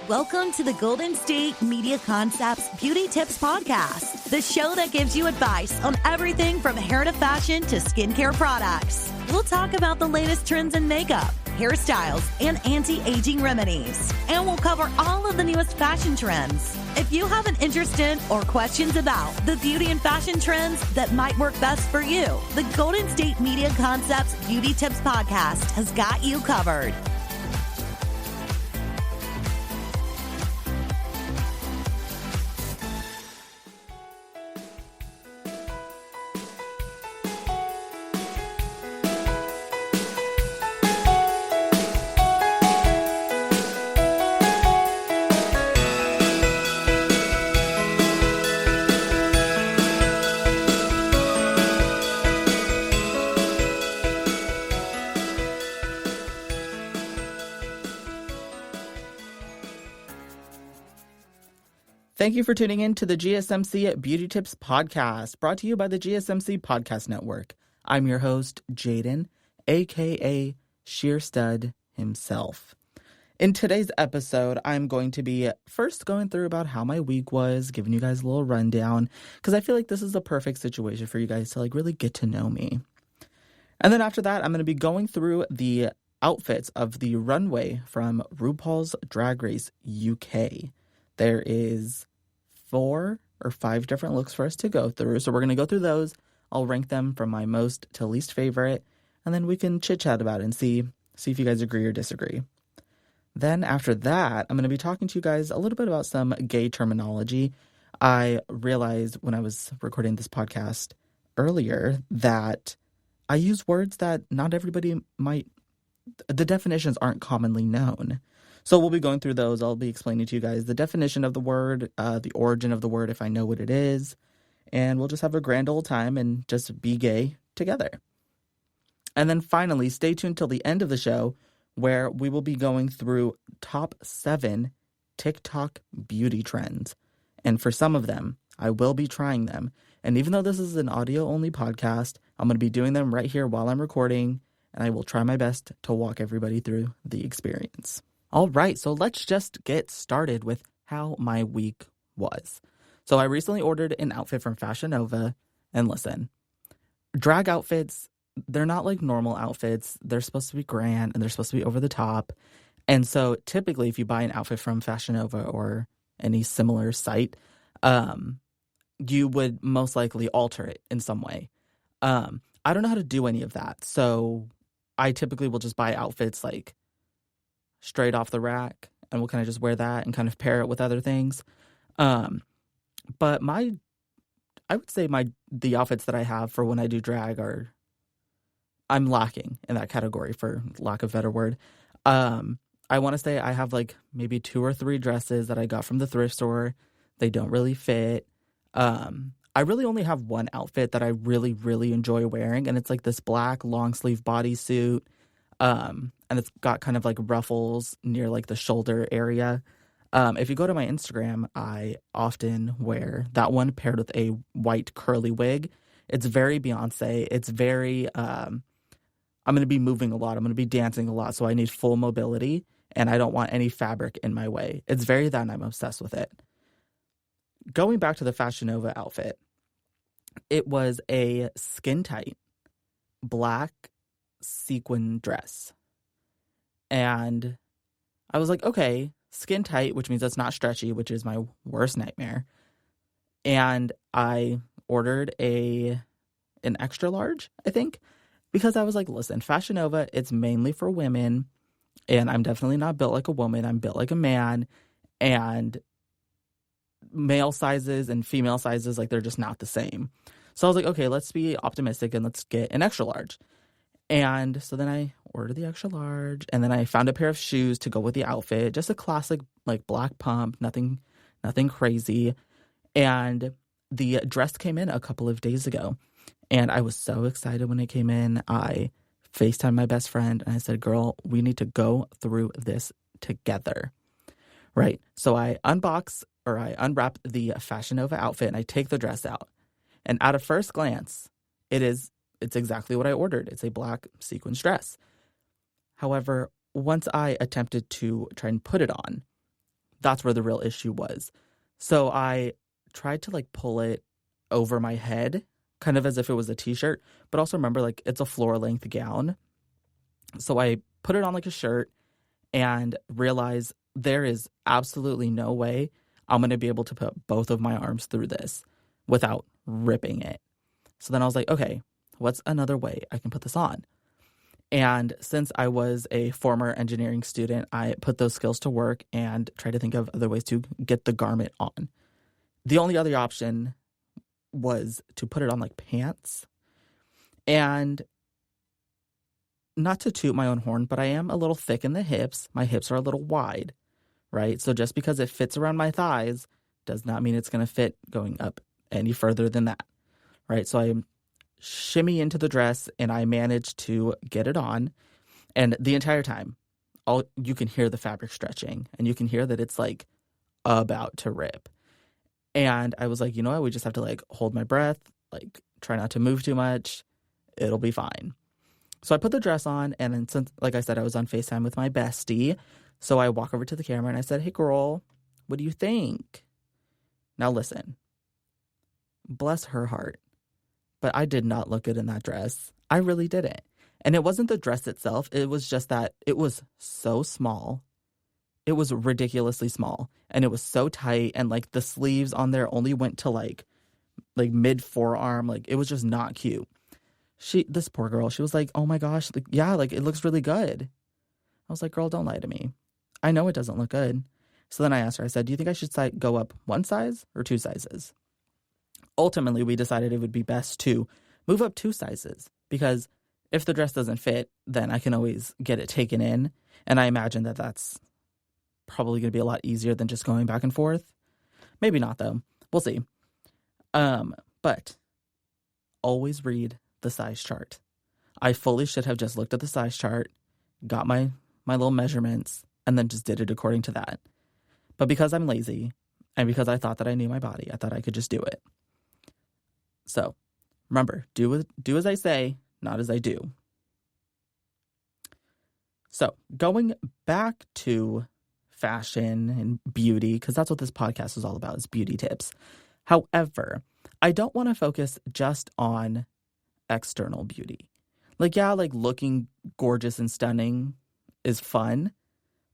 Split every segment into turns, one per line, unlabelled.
Welcome to the Golden State Media Concepts Beauty Tips Podcast, the show that gives you advice on everything from hair to fashion to skincare products. We'll talk about the latest trends in makeup, hairstyles, and anti-aging remedies. And we'll cover all of the newest fashion trends. If you have an interest in or questions about the beauty and fashion trends that might work best for you, the Golden State Media Concepts Beauty Tips Podcast has got you covered.
Thank you for tuning in to the GSMC Beauty Tips Podcast, brought to you by the GSMC Podcast Network. I'm your host, Jaden, a.k.a. Sheer Stud himself. In today's episode, I'm going to be first going through about how my week was, giving you guys a little rundown, because I feel like this is the perfect situation for you guys to really get to know me. And then after that, I'm going to be going through the outfits of the runway from RuPaul's Drag Race UK. There is 4 or 5 different looks for us to go through. So we're going to go through those. I'll rank them from my most to least favorite. And then we can chit-chat about it and see if you guys agree or disagree. Then after that, I'm going to be talking to you guys a little bit about some gay terminology. I realized when I was recording this podcast earlier that I use words that not everybody the definitions aren't commonly known. So we'll be going through those. I'll be explaining to you guys the definition of the word, the origin of the word if I know what it is, and we'll just have a grand old time and just be gay together. And then finally, stay tuned till the end of the show where we will be going through top 7 TikTok beauty trends. And for some of them, I will be trying them. And even though this is an audio-only podcast, I'm going to be doing them right here while I'm recording, and I will try my best to walk everybody through the experience. All right, so let's just get started with how my week was. So I recently ordered an outfit from Fashion Nova, and listen, drag outfits, they're not like normal outfits. They're supposed to be grand, and they're supposed to be over the top. And so typically if you buy an outfit from Fashion Nova or any similar site, you would most likely alter it in some way. I don't know how to do any of that, so I typically will just buy outfits like straight off the rack, and we'll kind of just wear that and kind of pair it with other things. But I would say the outfits that I have for when I do drag I'm lacking in that category, for lack of a better word. I want to say I have like maybe 2 or 3 dresses that I got from the thrift store. They don't really fit. I really only have one outfit that I really, really enjoy wearing, and it's like this black long sleeve bodysuit. And it's got kind of like ruffles near like the shoulder area. If you go to my Instagram, I often wear that one paired with a white curly wig. It's very Beyonce. It's very, I'm going to be moving a lot. I'm going to be dancing a lot. So I need full mobility, and I don't want any fabric in my way. It's very that, and I'm obsessed with it. Going back to the Fashion Nova outfit, it was a skin tight black sequin dress. And I was like, okay, skin tight, which means it's not stretchy, which is my worst nightmare. And I ordered an extra large, I think, because I was like, listen, Fashion Nova, it's mainly for women, and I'm definitely not built like a woman. I'm built like a man, and male sizes and female sizes, like, they're just not the same. So I was like, okay, let's be optimistic and let's get an extra large. And so then I ordered the extra large, and then I found a pair of shoes to go with the outfit, just a classic like black pump, nothing crazy. And the dress came in a couple of days ago, and I was so excited when it came in. I FaceTimed my best friend, and I said, girl, we need to go through this together, right? So I unwrap the Fashion Nova outfit, and I take the dress out. And at a first glance, it's exactly what I ordered. It's a black sequins dress. However, once I attempted to try and put it on, that's where the real issue was. So I tried to like pull it over my head, kind of as if it was a t-shirt, but also remember, like, it's a floor length gown. So I put it on like a shirt and realized there is absolutely no way I'm going to be able to put both of my arms through this without ripping it. So then I was like, okay, what's another way I can put this on? And since I was a former engineering student, I put those skills to work and tried to think of other ways to get the garment on. The only other option was to put it on like pants. And not to toot my own horn, but I am a little thick in the hips. My hips are a little wide, right? So just because it fits around my thighs does not mean it's going to fit going up any further than that, right? So I shimmy into the dress and I managed to get it on. And the entire time, you can hear the fabric stretching and you can hear that it's like about to rip. And I was like, you know what? We just have to like hold my breath, like try not to move too much. It'll be fine. So I put the dress on, and then since, like I said, I was on FaceTime with my bestie. So I walk over to the camera and I said, hey girl, what do you think? Now listen, bless her heart, but I did not look good in that dress. I really didn't. And it wasn't the dress itself. It was just that it was so small. It was ridiculously small, and it was so tight, and like the sleeves on there only went to like mid forearm. Like it was just not cute. This poor girl, she was like, oh my gosh, like, yeah, like it looks really good. I was like, girl, don't lie to me. I know it doesn't look good. So then I asked her, I said, do you think I should go up one size or two sizes? Ultimately, we decided it would be best to move up two sizes, because if the dress doesn't fit, then I can always get it taken in. And I imagine that that's probably going to be a lot easier than just going back and forth. Maybe not, though. We'll see. But always read the size chart. I fully should have just looked at the size chart, got my little measurements, and then just did it according to that. But because I'm lazy, and because I thought that I knew my body, I thought I could just do it. So, remember, do as I say, not as I do. So, going back to fashion and beauty, because that's what this podcast is all about, is beauty tips. However, I don't want to focus just on external beauty. Like, yeah, like looking gorgeous and stunning is fun,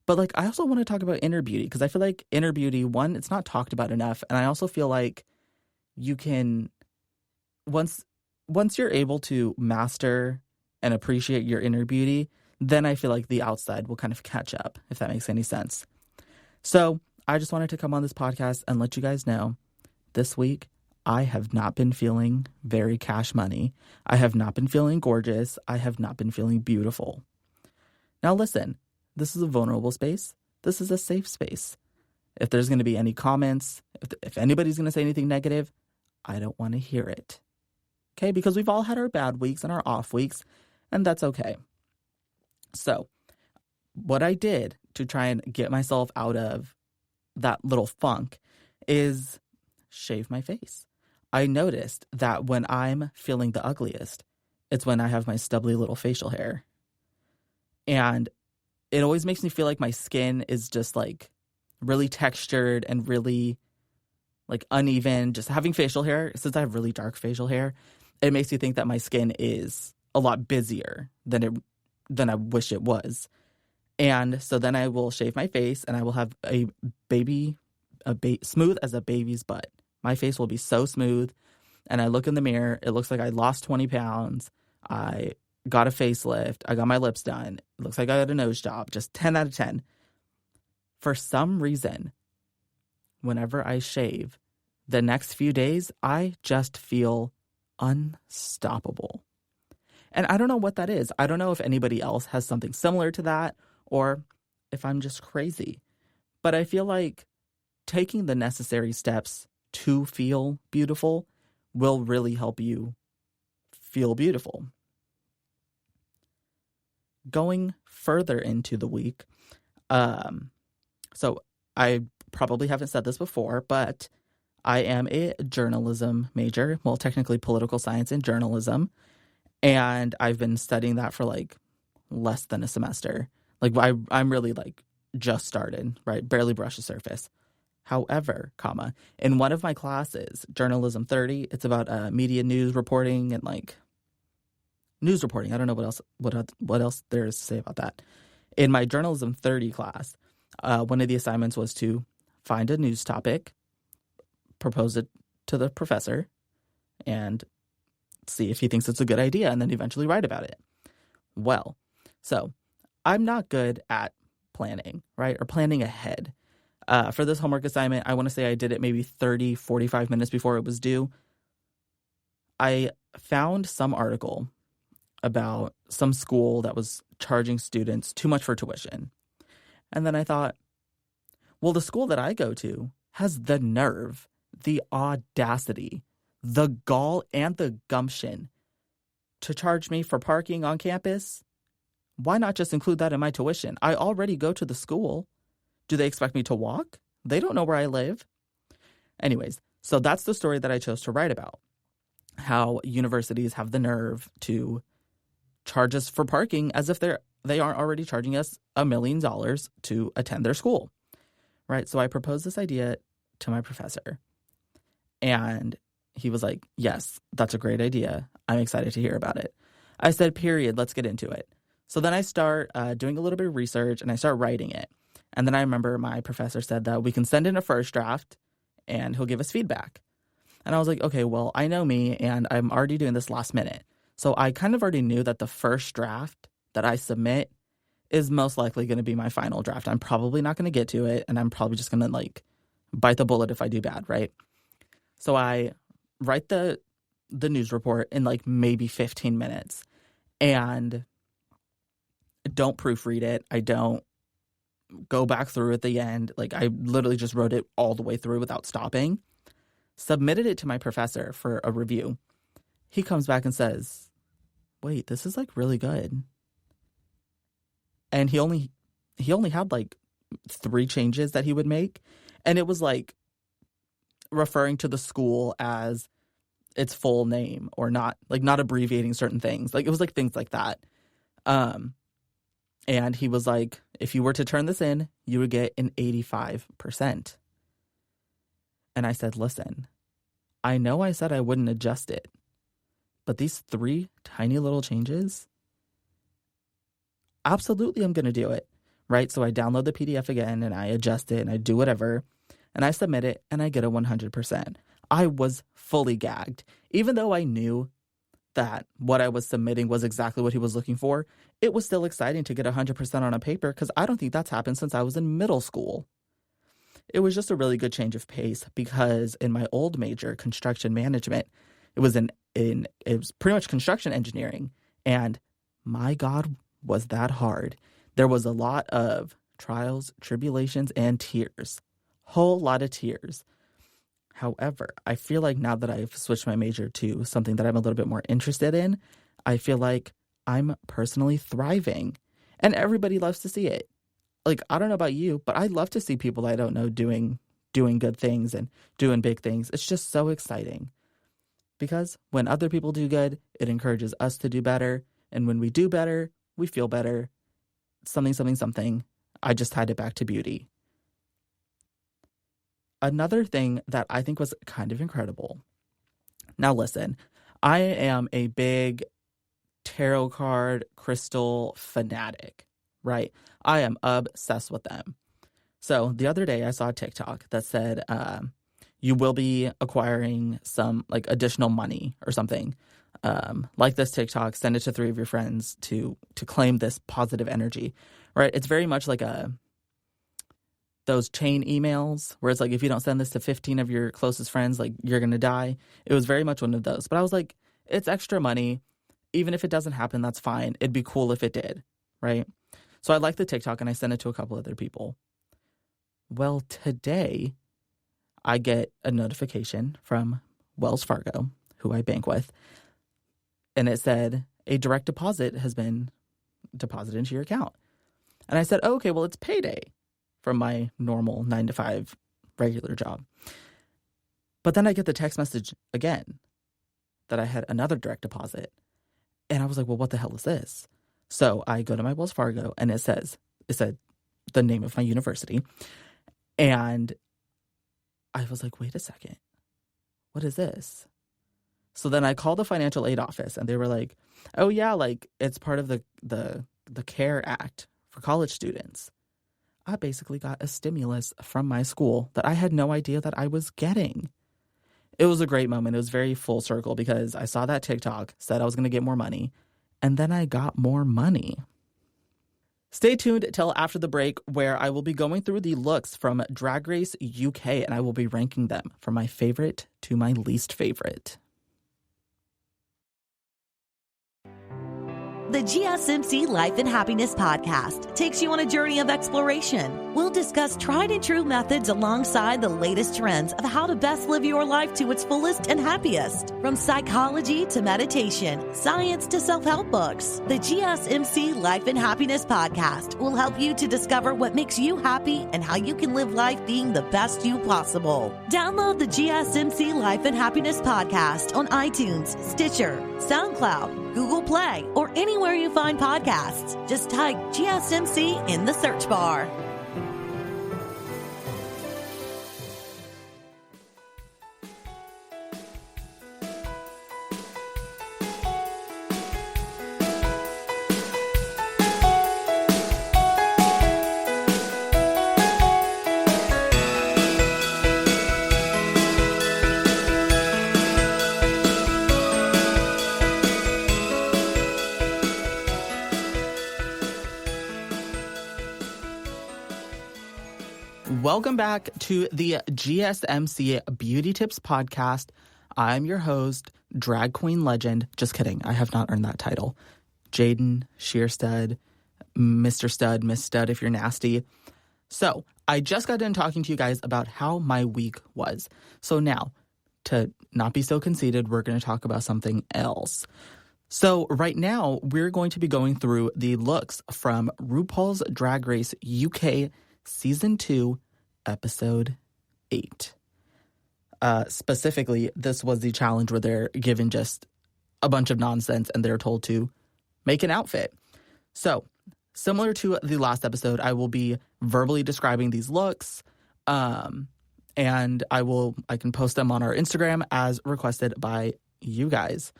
but like I also want to talk about inner beauty, because I feel like inner beauty, one, it's not talked about enough, and I also feel like you can, once you're able to master and appreciate your inner beauty, then I feel like the outside will kind of catch up, if that makes any sense. So I just wanted to come on this podcast and let you guys know this week I have not been feeling very cash money. I have not been feeling gorgeous. I have not been feeling beautiful. Now listen, this is a vulnerable space. This is a safe space. If there's going to be any comments, if anybody's going to say anything negative, I don't want to hear it. Okay? Because we've all had our bad weeks and our off weeks, and that's okay. So what I did to try and get myself out of that little funk is shave my face. I noticed that when I'm feeling the ugliest, it's when I have my stubbly little facial hair. And it always makes me feel like my skin is just like really textured and really like uneven. Just having facial hair, since I have really dark facial hair, it makes me think that my skin is a lot busier than I wish it was. And so then I will shave my face and I will have a smooth as a baby's butt. My face will be so smooth. And I look in the mirror, it looks like I lost 20 pounds. I got a facelift. I got my lips done. It looks like I got a nose job. Just 10 out of 10. For some reason, whenever I shave, the next few days, I just feel unstoppable. And I don't know what that is. I don't know if anybody else has something similar to that or if I'm just crazy. But I feel like taking the necessary steps to feel beautiful will really help you feel beautiful. Going further into the week, so I probably haven't said this before, but I am a journalism major. Well, technically political science and journalism. And I've been studying that for like less than a semester. Like I'm really like just started, right? Barely brushed the surface. However, in one of my classes, Journalism 30, it's about media news reporting and like news reporting. I don't know what else there is to say about that. In my Journalism 30 class, one of the assignments was to find a news topic, propose it to the professor, and see if he thinks it's a good idea, and then eventually write about it. Well, so I'm not good at planning, right? Or planning ahead. For this homework assignment, I want to say I did it maybe 30, 45 minutes before it was due. I found some article about some school that was charging students too much for tuition. And then I thought, well, the school that I go to has the nerve, the audacity, the gall, and the gumption to charge me for parking on campus. Why not just include that in my tuition? I already go to the school. Do they expect me to walk? They don't know where I live. Anyways, so that's the story that I chose to write about. How universities have the nerve to charge us for parking as if they aren't already charging us $1 million to attend their school. Right? So I proposed this idea to my professor. And he was like, yes, that's a great idea. I'm excited to hear about it. I said, period, let's get into it. So then I start doing a little bit of research and I start writing it. And then I remember my professor said that we can send in a first draft and he'll give us feedback. And I was like, okay, well, I know me and I'm already doing this last minute. So I kind of already knew that the first draft that I submit is most likely going to be my final draft. I'm probably not going to get to it and I'm probably just going to like bite the bullet if I do bad, right? So I write the news report in like maybe 15 minutes and don't proofread it. I don't go back through at the end. Like I literally just wrote it all the way through without stopping. Submitted it to my professor for a review. He comes back and says, wait, this is like really good. And he only had like 3 changes that he would make. And it was like referring to the school as its full name or not abbreviating certain things. Like it was like things like that. And he was like, if you were to turn this in, you would get an 85%. And I said, listen, I know I said I wouldn't adjust it, but these 3 tiny little changes, absolutely I'm going to do it, right? So I download the PDF again and I adjust it and I do whatever and I submit it and I get a 100%. I was fully gagged. Even though I knew that what I was submitting was exactly what he was looking for, it was still exciting to get 100% on a paper because I don't think that's happened since I was in middle school. It was just a really good change of pace because in my old major, construction management, it was pretty much construction engineering. And my God, was that hard. There was a lot of trials, tribulations, and tears. Whole lot of tears. However, I feel like now that I've switched my major to something that I'm a little bit more interested in, I feel like I'm personally thriving. And everybody loves to see it. Like, I don't know about you, but I love to see people I don't know doing good things and doing big things. It's just so exciting. Because when other people do good, it encourages us to do better. And when we do better, we feel better. Something, something, something. I just tied it back to beauty. Another thing that I think was kind of incredible. Now listen, I am a big tarot card crystal fanatic, right? I am obsessed with them. So the other day I saw a TikTok that said you will be acquiring some like additional money or something. Like this TikTok, send it to 3 of your friends to claim this positive energy, right? It's very much like those chain emails where it's like, if you don't send this to 15 of your closest friends, like you're going to die. It was very much one of those. But I was like, it's extra money. Even if it doesn't happen, that's fine. It'd be cool if it did, right? So I liked the TikTok and I sent it to a couple other people. Well, today I get a notification from Wells Fargo, who I bank with, and it said a direct deposit has been deposited into your account. And I said, oh, okay, well, it's payday from my normal 9-to-5 regular job. But then I get the text message again that I had another direct deposit. And I was like, well, what the hell is this? So I go to my Wells Fargo and it said, the name of my university. And I was like, wait a second, what is this? So then I called the financial aid office and they were like, oh yeah, like it's part of the CARE Act for college students. I basically got a stimulus from my school that I had no idea that I was getting. It was a great moment. It was very full circle because I saw that TikTok, said I was going to get more money, and then I got more money. Stay tuned till after the break where I will be going through the looks from Drag Race UK and I will be ranking them from my favorite to my least favorite.
The GSMC Life and Happiness podcast takes you on a journey of exploration. We'll discuss tried and true methods alongside the latest trends of how to best live your life to its fullest and happiest. From psychology to meditation, science to self-help books, the GSMC Life and Happiness podcast will help you to discover what makes you happy and how you can live life being the best you possible. Download the GSMC Life and Happiness podcast on iTunes, Stitcher, SoundCloud, Google Play, or anywhere you find podcasts. Just type GSMC in the search bar.
Welcome back to the GSMC Beauty Tips podcast. I'm your host, drag queen legend. Just kidding. I have not earned that title. Jaden, Sheerstud, Mr. Stud, Miss Stud, if you're nasty. So I just got done talking to you guys about how my week was. So now, to not be so conceited, we're going to talk about something else. So right now, we're going to be going through the looks from RuPaul's Drag Race UK Season 2, Episode 8. Specifically, this was the challenge where they're given just a bunch of nonsense and they're told to make an outfit. So, similar to the last episode, I will be verbally describing these looks, and I can post them on our Instagram as requested by you guys.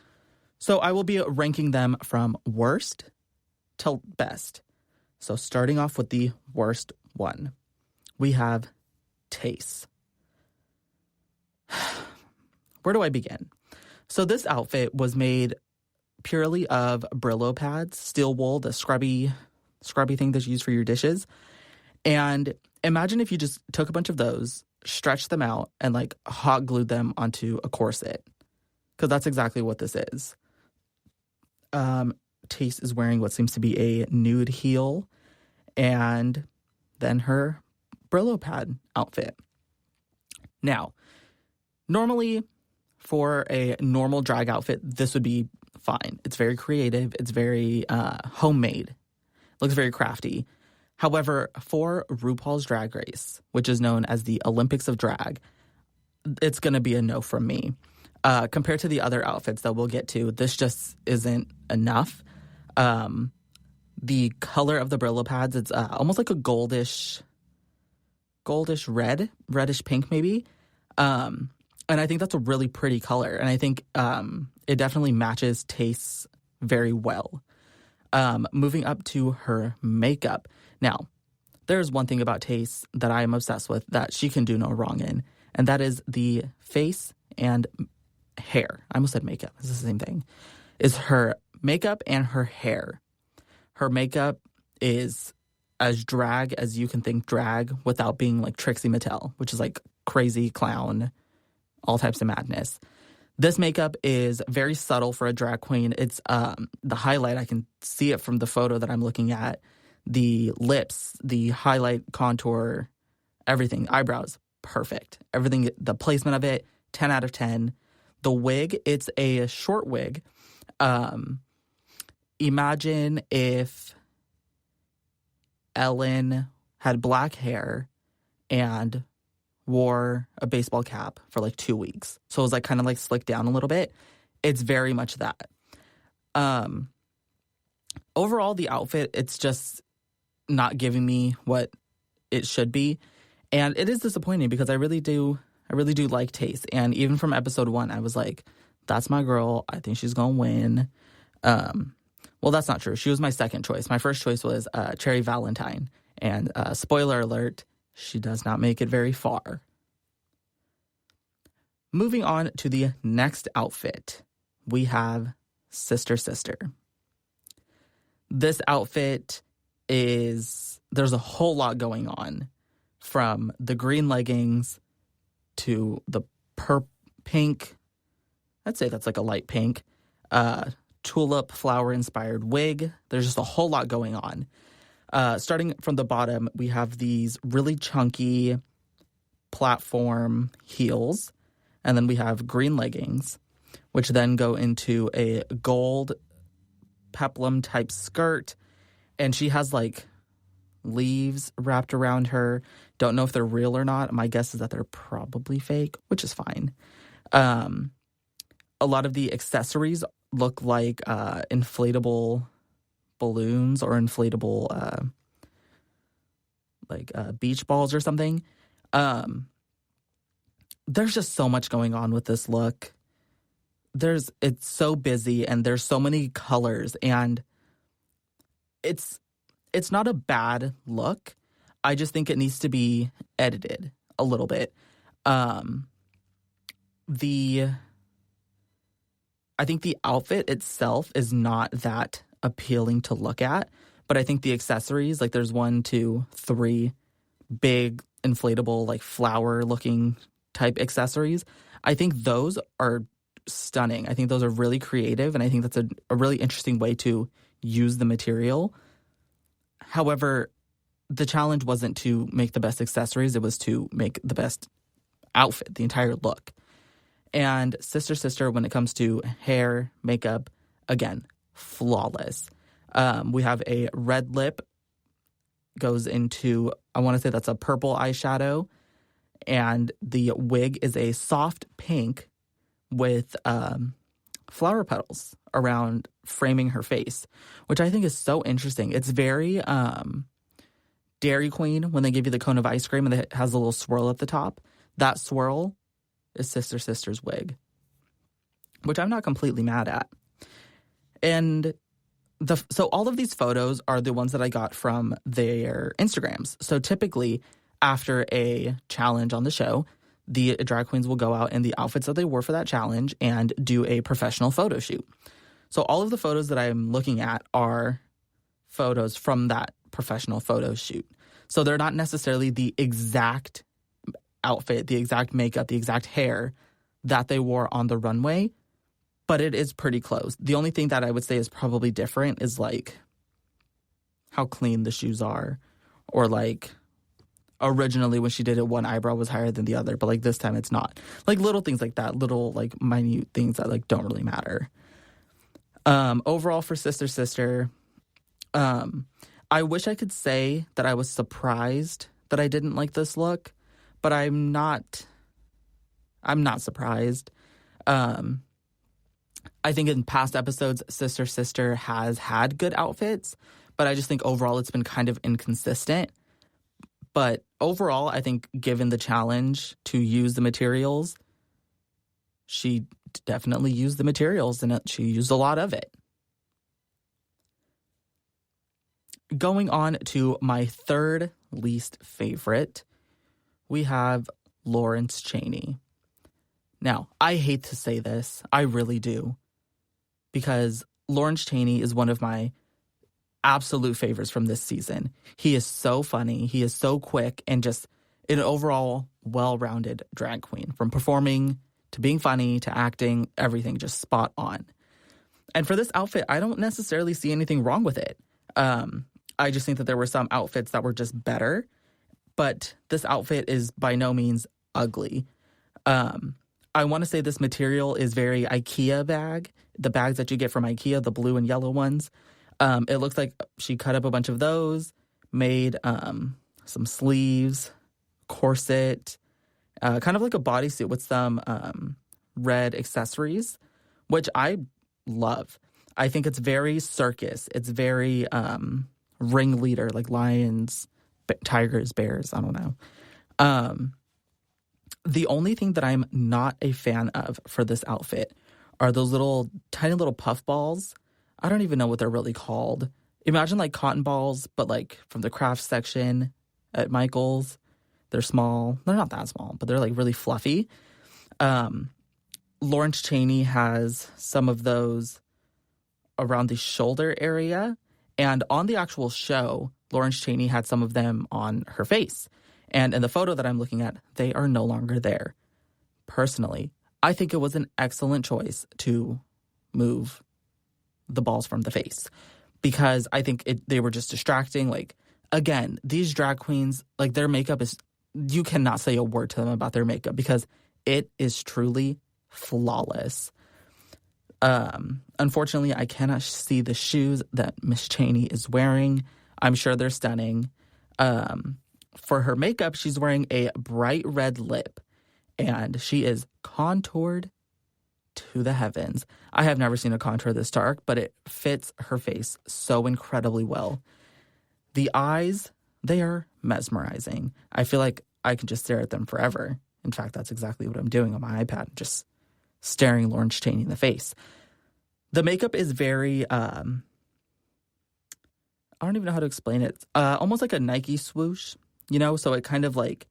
So I will be ranking them from worst to best. So starting off with the worst one, we have Tace. Where do I begin? So this outfit was made purely of Brillo pads, steel wool, the scrubby thing that's used for your dishes. And imagine if you just took a bunch of those, stretched them out, and like hot glued them onto a corset. Because that's exactly what this is. Tace is wearing what seems to be a nude heel and then her Brillo pad outfit. Now, normally for a normal drag outfit, this would be fine. It's very creative. It's very homemade. Looks very crafty. However, for RuPaul's Drag Race, which is known as the Olympics of Drag, it's going to be a no from me. Compared to the other outfits that we'll get to, this just isn't enough. The color of the Brillo pads, it's almost like a goldish red, reddish pink maybe. And I think that's a really pretty color. And I think it definitely matches Tace very well. Moving up to her makeup. Now, there's one thing about Tace that I am obsessed with that she can do no wrong in. And that is the face and hair. I almost said makeup. It's the same thing. Is her makeup and her hair. Her makeup is as drag as you can think drag without being like Trixie Mattel, which is like crazy clown, all types of madness. This makeup is very subtle for a drag queen. It's the highlight. I can see it from the photo that I'm looking at. The lips, the highlight, contour, everything. Eyebrows, perfect. Everything, the placement of it, 10 out of 10. The wig, it's a short wig. Imagine if Ellen had black hair and wore a baseball cap for like 2 weeks. So it was like kind of like slicked down a little bit. It's very much that. Overall, the outfit, it's just not giving me what it should be. And it is disappointing because I really do like Taste. And even from episode 1, I was like, that's my girl. I think she's going to win. Well, that's not true. She was my second choice. My first choice was Cherry Valentine. And spoiler alert, she does not make it very far. Moving on to the next outfit, we have Sister Sister. This outfit there's a whole lot going on, from the green leggings to the pink, I'd say that's like a light pink, tulip flower inspired wig. There's just a whole lot going on. Starting from the bottom, we have these really chunky platform heels, and then we have green leggings, which then go into a gold peplum type skirt, and she has like leaves wrapped around her. Don't know if they're real or not. My guess is that they're probably fake, which is fine. A lot of the accessories look like inflatable balloons or inflatable beach balls or something. There's just so much going on with this look. It's so busy, and there's so many colors, and it's not a bad look. I just think it needs to be edited a little bit. I think the outfit itself is not that appealing to look at, but I think the accessories, like there's 1, 2, 3 big inflatable like flower looking type accessories. I think those are stunning. I think those are really creative, and I think that's a really interesting way to use the material. However, the challenge wasn't to make the best accessories. It was to make the best outfit, the entire look. And Sister Sister, when it comes to hair, makeup, again, flawless. We have a red lip, goes into, I want to say that's a purple eyeshadow. And the wig is a soft pink with flower petals around framing her face, which I think is so interesting. It's very Dairy Queen when they give you the cone of ice cream and it has a little swirl at the top. That swirl is Sister Sister's wig, which I'm not completely mad at. And so all of these photos are the ones that I got from their Instagrams. So typically after a challenge on the show, the drag queens will go out in the outfits that they wore for that challenge and do a professional photo shoot. So all of the photos that I'm looking at are photos from that professional photo shoot. So they're not necessarily the exact outfit, the exact makeup, the exact hair that they wore on the runway, but it is pretty close. The only thing that I would say is probably different is like how clean the shoes are, or like originally when she did it, one eyebrow was higher than the other, but like this time it's not. Like little things like that, little like minute things that like don't really matter. Overall for Sister Sister, I wish I could say that I was surprised that I didn't like this look, but I'm not surprised. I think in past episodes, Sister Sister has had good outfits, but I just think overall it's been kind of inconsistent. But overall, I think given the challenge to use the materials, she definitely used the materials, and she used a lot of it. Going on to my third least favorite, we have Lawrence Chaney. Now, I hate to say this, I really do, because Lawrence Chaney is one of my absolute favorites from this season. He is so funny, he is so quick, and just an overall well-rounded drag queen. From performing to being funny to acting, everything just spot on. And for this outfit, I don't necessarily see anything wrong with it. I just think that there were some outfits that were just better, but this outfit is by no means ugly. I want to say this material is very IKEA bag, the bags that you get from IKEA, the blue and yellow ones. It looks like she cut up a bunch of those, made some sleeves, corset, kind of like a bodysuit with some red accessories, which I love. I think it's very circus. It's very ringleader, like lions, tigers, bears, I don't know. The only thing that I'm not a fan of for this outfit are those tiny little puff balls. I don't even know what they're really called. Imagine like cotton balls, but like from the craft section at Michael's. They're small. They're not that small, but they're like really fluffy. Lawrence Chaney has some of those around the shoulder area. And on the actual show, Lawrence Chaney had some of them on her face. And in the photo that I'm looking at, they are no longer there. Personally, I think it was an excellent choice to move the balls from the face because I think they were just distracting. Like, again, these drag queens, like their makeup is, you cannot say a word to them about their makeup because it is truly flawless. Unfortunately, I cannot see the shoes that Miss Chaney is wearing. I'm sure they're stunning. For her makeup, she's wearing a bright red lip, and she is contoured to the heavens. I have never seen a contour this dark, but it fits her face so incredibly well. The eyes, they are mesmerizing. I feel like I can just stare at them forever. In fact, that's exactly what I'm doing on my iPad, just staring Lawrence Chaney in the face. The makeup is very, I don't even know how to explain it. Almost like a Nike swoosh, so it kind of like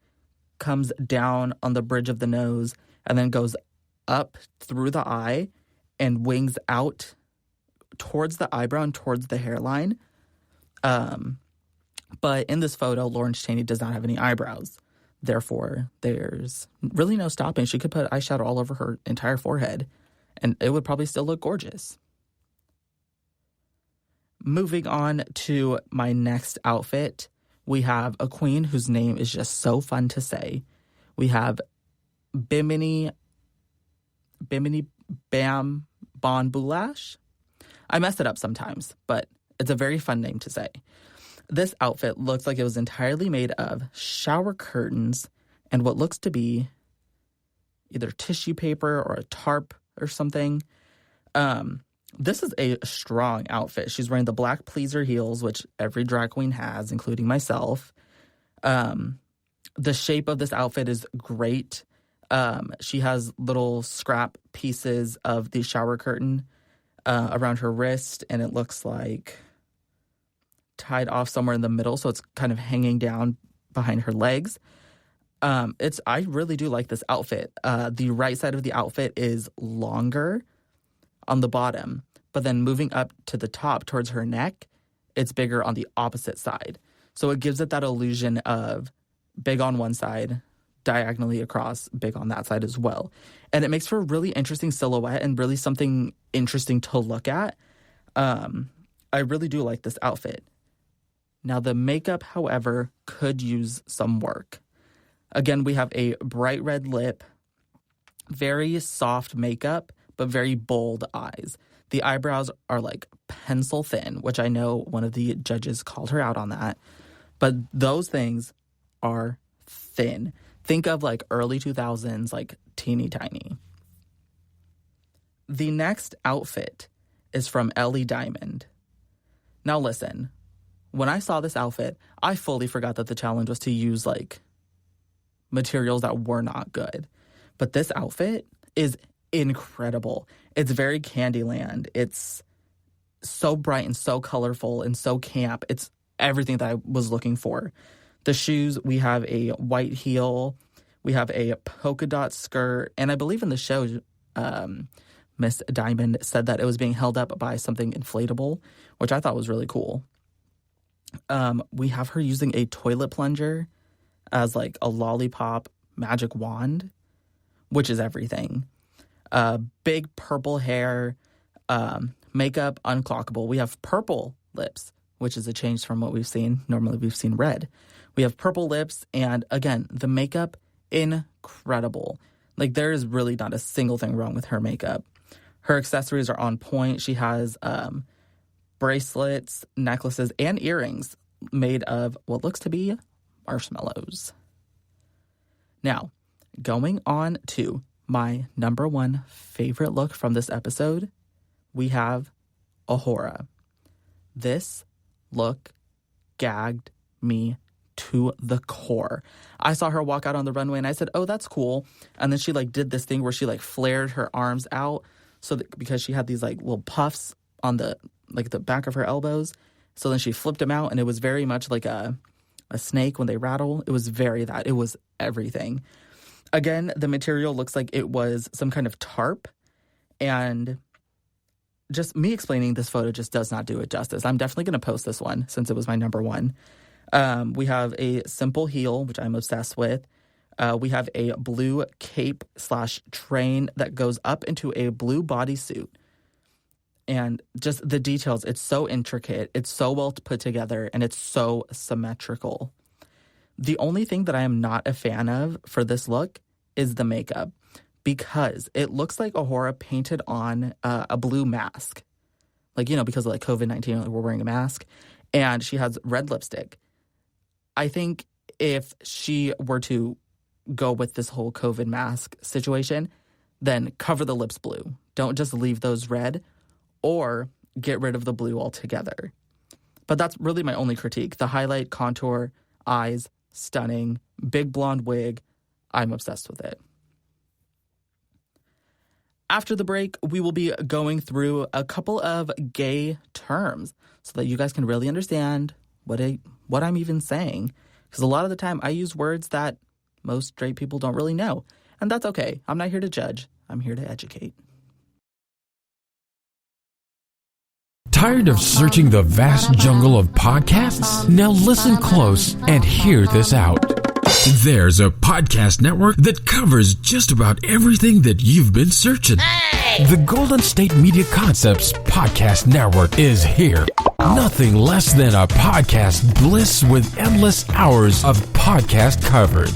comes down on the bridge of the nose and then goes up through the eye and wings out towards the eyebrow and towards the hairline. But in this photo, Lawrence Chaney does not have any eyebrows. Therefore, there's really no stopping. She could put eyeshadow all over her entire forehead, and it would probably still look gorgeous. Moving on to my next outfit, we have a queen whose name is just so fun to say. We have Bimini Bam Bon Boulash. I mess it up sometimes, but it's a very fun name to say. This outfit looks like it was entirely made of shower curtains and what looks to be either tissue paper or a tarp or something. This is a strong outfit. She's wearing the black pleaser heels, which every drag queen has, including myself. The shape of this outfit is great. She has little scrap pieces of the shower curtain around her wrist, and it looks like tied off somewhere in the middle, so it's kind of hanging down behind her legs. I really do like this outfit. The right side of the outfit is longer on the bottom, but then moving up to the top towards her neck, it's bigger on the opposite side. So it gives it that illusion of big on one side, diagonally across, big on that side as well. And it makes for a really interesting silhouette and really something interesting to look at. I really do like this outfit. Now, the makeup, however, could use some work. Again, we have a bright red lip, very soft makeup, but very bold eyes. The eyebrows are like pencil thin, which I know one of the judges called her out on that. But those things are thin. Think of like early 2000s, like teeny tiny. The next outfit is from Ellie Diamond. Now listen, when I saw this outfit, I fully forgot that the challenge was to use like materials that were not good. But this outfit is incredible. It's very Candyland. It's so bright and so colorful and so camp. It's everything that I was looking for. The shoes, we have a white heel, we have a polka dot skirt, and I believe in the show, Miss Diamond said that it was being held up by something inflatable, which I thought was really cool. We have her using a toilet plunger as like a lollipop magic wand, which is everything. Big purple hair, makeup unclockable. We have purple lips, which is a change from what we've seen. Normally we've seen red. We have purple lips, and again, the makeup, incredible. Like, there is really not a single thing wrong with her makeup. Her accessories are on point. She has bracelets, necklaces, and earrings made of what looks to be marshmallows. Now, going on to my number one favorite look from this episode, we have Ahura. This look gagged me to the core. I saw her walk out on the runway and I said, oh, that's cool. And then she like did this thing where she like flared her arms out so that because she had these like little puffs on the back of her elbows. So then she flipped them out and it was very much like a snake when they rattle. It was it was everything. Again, the material looks like it was some kind of tarp, and just me explaining this photo just does not do it justice. I'm definitely going to post this one since it was my number one. We have a simple heel, which I'm obsessed with. We have a blue cape/train that goes up into a blue bodysuit. And just the details, it's so intricate, it's so well put together, and it's so symmetrical. The only thing that I am not a fan of for this look is the makeup, because it looks like Ahura painted on a blue mask. Like, because of like COVID-19, we're wearing a mask, and she has red lipstick. I think if she were to go with this whole COVID mask situation, then cover the lips blue. Don't just leave those red, or get rid of the blue altogether. But that's really my only critique. The highlight, contour, eyes, stunning, big blonde wig. I'm obsessed with it. After the break, we will be going through a couple of gay terms so that you guys can really understand what I'm even saying. Because a lot of the time I use words that most straight people don't really know. And that's okay. I'm not here to judge. I'm here to educate.
Tired of searching the vast jungle of podcasts? Now listen close and hear this out. There's a podcast network that covers just about everything that you've been searching. Hey! The Golden State Media Concepts Podcast Network is here. Nothing less than a podcast bliss with endless hours of podcast coverage.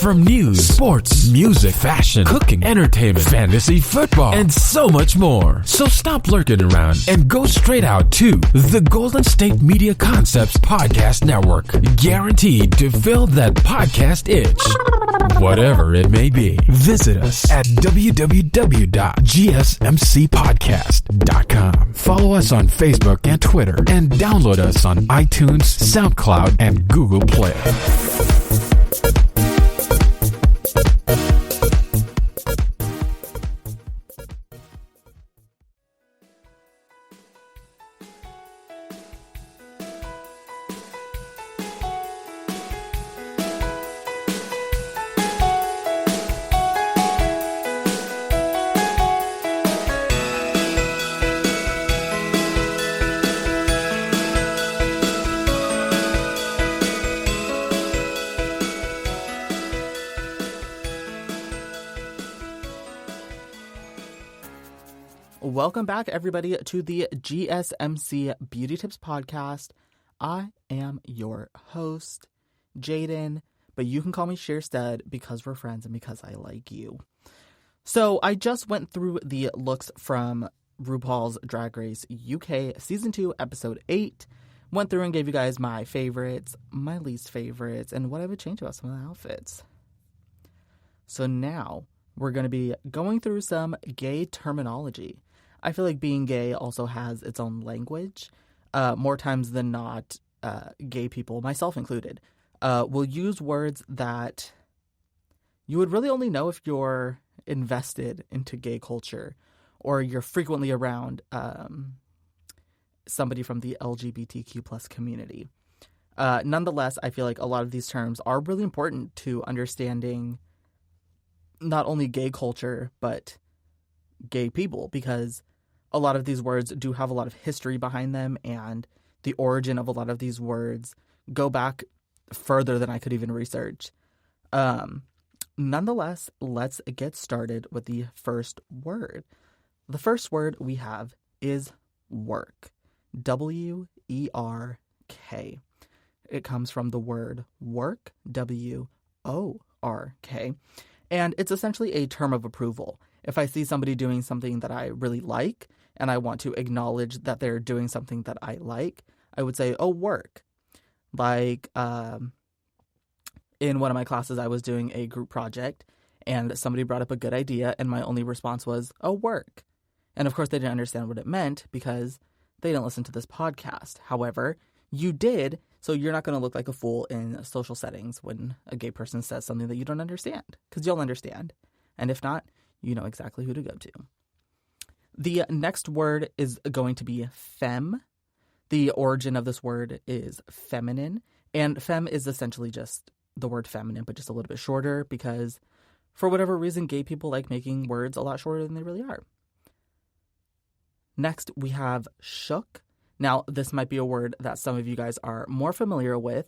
From news, sports, music, fashion, cooking, entertainment, fantasy, football, and so much more. So stop lurking around and go straight out to the Golden State Media Concepts Podcast Network. Guaranteed to fill that podcast itch. Whatever it may be. Visit us at www.gsmcpodcast.com. Follow us on Facebook and Twitter, and download us on iTunes, SoundCloud, and Google Play.
Welcome back, everybody, to the GSMC Beauty Tips Podcast. I am your host, Jaden, but you can call me Sheerstud because we're friends and because I like you. So I just went through the looks from RuPaul's Drag Race UK Season 2, Episode 8. Went through and gave you guys my favorites, my least favorites, and what I would change about some of the outfits. So now we're going to be going through some gay terminology. I feel like being gay also has its own language. More times than not, gay people, myself included, will use words that you would really only know if you're invested into gay culture or you're frequently around somebody from the LGBTQ plus community. Nonetheless, I feel like a lot of these terms are really important to understanding not only gay culture, but gay people, because a lot of these words do have a lot of history behind them, and the origin of a lot of these words go back further than I could even research. Nonetheless, let's get started with the first word. The first word we have is work. W-E-R-K. It comes from the word work, W-O-R-K. And it's essentially a term of approval. If I see somebody doing something that I really like, and I want to acknowledge that they're doing something that I like, I would say, oh, work. Like, in one of my classes, I was doing a group project, and somebody brought up a good idea, and my only response was, oh, work. And of course, they didn't understand what it meant because they didn't listen to this podcast. However, you did, So you're not going to look like a fool in social settings when a gay person says something that you don't understand, because you'll understand. And if not, you know exactly who to go to. The next word is going to be femme. The origin of this word is feminine, and femme is essentially just the word feminine, but just a little bit shorter, because for whatever reason, gay people like making words a lot shorter than they really are. Next, we have shook. Now, this might be a word that some of you guys are more familiar with.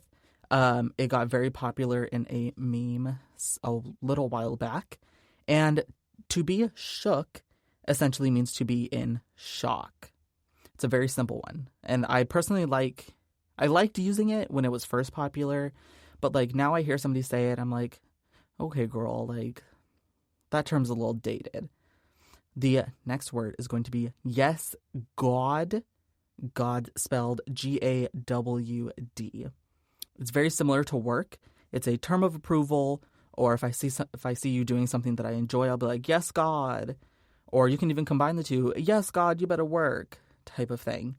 It got very popular in a meme a little while back. And to be shook essentially means to be in shock. It's a very simple one. And I personally liked using it when it was first popular. But like now I hear somebody say it, I'm like, okay, girl, like that term's a little dated. The next word is going to be yes, God. God spelled Gawd. It's very similar to work. It's a term of approval, or if I see you doing something that I enjoy, I'll be like, yes, God. Or you can even combine the two, yes, God, you better work, type of thing.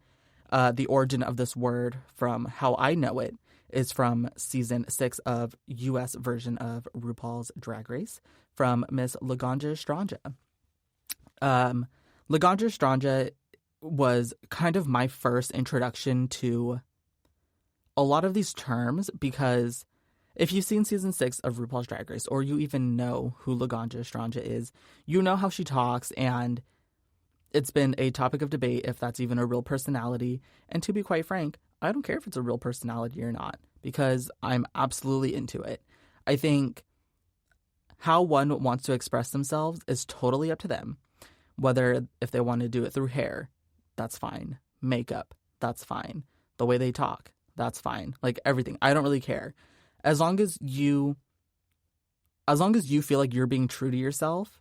The origin of this word, from how I know it, is from season 6 of U.S. version of RuPaul's Drag Race from Miss Laganja Stranja. Laganja Stranja was kind of my first introduction to a lot of these terms, because if you've seen season 6 of RuPaul's Drag Race, or you even know who Laganja Stranja is, you know how she talks, and it's been a topic of debate if that's even a real personality. And to be quite frank, I don't care if it's a real personality or not, because I'm absolutely into it. I think how one wants to express themselves is totally up to them. Whether if they want to do it through hair, that's fine. Makeup, that's fine. The way they talk, that's fine. Like everything. I don't really care. As long as you feel like you're being true to yourself,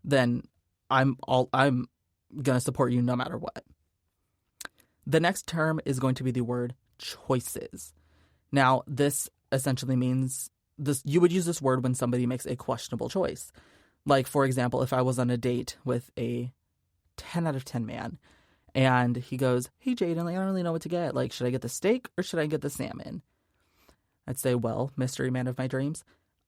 then I'm going to support you no matter what. The next term is going to be the word choices. Now, this essentially means you would use this word when somebody makes a questionable choice. Like, for example, if I was on a date with a 10 out of 10 man, and he goes, hey, Jaden, I don't really know what to get. Like, should I get the steak or should I get the salmon? I'd say, well, mystery man of my dreams,